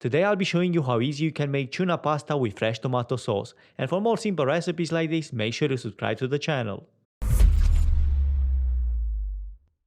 Today I'll be showing you how easy you can make tuna pasta with fresh tomato sauce. And for more simple recipes like this, make sure to subscribe to the channel.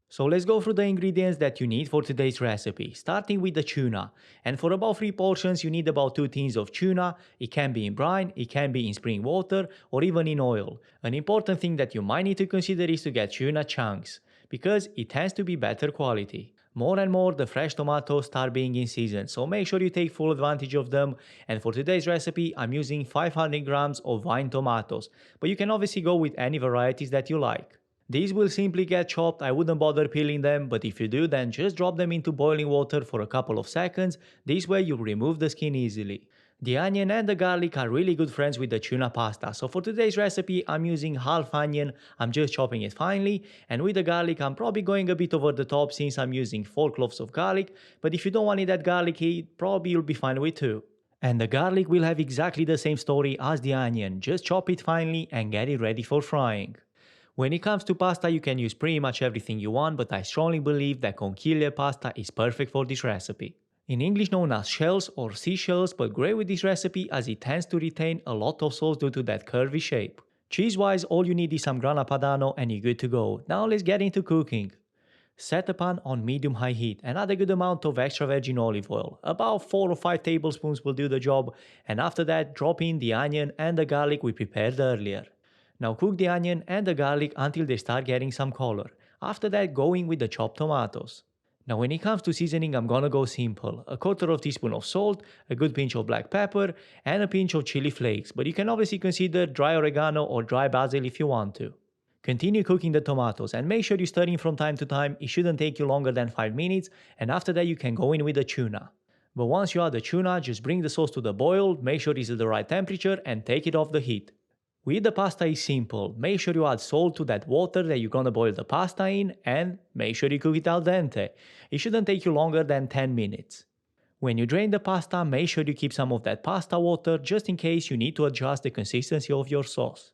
So let's go through the ingredients that you need for today's recipe, starting with the tuna. And for about 3 portions you need about 2 tins of tuna. It can be in brine, it can be in spring water, or even in oil. An important thing that you might need to consider is to get tuna chunks, because it tends to be better quality. More and more the fresh tomatoes start being in season, so make sure you take full advantage of them. And for today's recipe I'm using 500 grams of vine tomatoes, but you can obviously go with any varieties that you like. These will simply get chopped, I wouldn't bother peeling them, but if you do then just drop them into boiling water for a couple of seconds, this way you'll remove the skin easily. The onion and the garlic are really good friends with the tuna pasta, so for today's recipe I'm using half onion, I'm just chopping it finely, and with the garlic I'm probably going a bit over the top since I'm using 4 cloves of garlic, but if you don't want it that garlicky, probably you'll be fine with 2. And the garlic will have exactly the same story as the onion, just chop it finely and get it ready for frying. When it comes to pasta you can use pretty much everything you want, but I strongly believe that Conchiglie Pasta is perfect for this recipe. In English known as shells or seashells, but great with this recipe as it tends to retain a lot of sauce due to that curvy shape. Cheese wise all you need is some Grana Padano and you're good to go. Now let's get into cooking. Set a pan on medium-high heat and add a good amount of extra virgin olive oil. About 4 or 5 tablespoons will do the job, and after that drop in the onion and the garlic we prepared earlier. Now cook the onion and the garlic until they start getting some color. After that go in with the chopped tomatoes. Now when it comes to seasoning I'm gonna go simple. A quarter of teaspoon of salt, a good pinch of black pepper, and a pinch of chili flakes, but you can obviously consider dry oregano or dry basil if you want to. Continue cooking the tomatoes and make sure you stir in from time to time, it shouldn't take you longer than 5 minutes, and after that you can go in with the tuna. But once you add the tuna, just bring the sauce to the boil, make sure it's at the right temperature and take it off the heat. With the pasta is simple, make sure you add salt to that water that you're gonna boil the pasta in and make sure you cook it al dente. It shouldn't take you longer than 10 minutes. When you drain the pasta, make sure you keep some of that pasta water just in case you need to adjust the consistency of your sauce.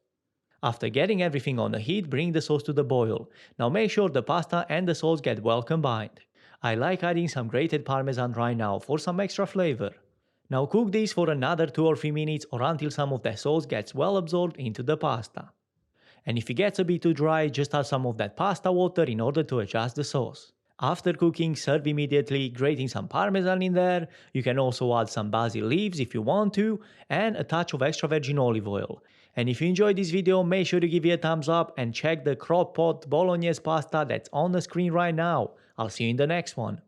After getting everything on the heat, bring the sauce to the boil. Now make sure the pasta and the sauce get well combined. I like adding some grated parmesan right now for some extra flavor. Now cook this for another 2 or 3 minutes or until some of the sauce gets well absorbed into the pasta. And if it gets a bit too dry, just add some of that pasta water in order to adjust the sauce. After cooking, serve immediately, grating some parmesan in there. You can also add some basil leaves if you want to, and a touch of extra virgin olive oil. And if you enjoyed this video, make sure to give it a thumbs up and check the crock pot bolognese pasta that's on the screen right now. I'll see you in the next one.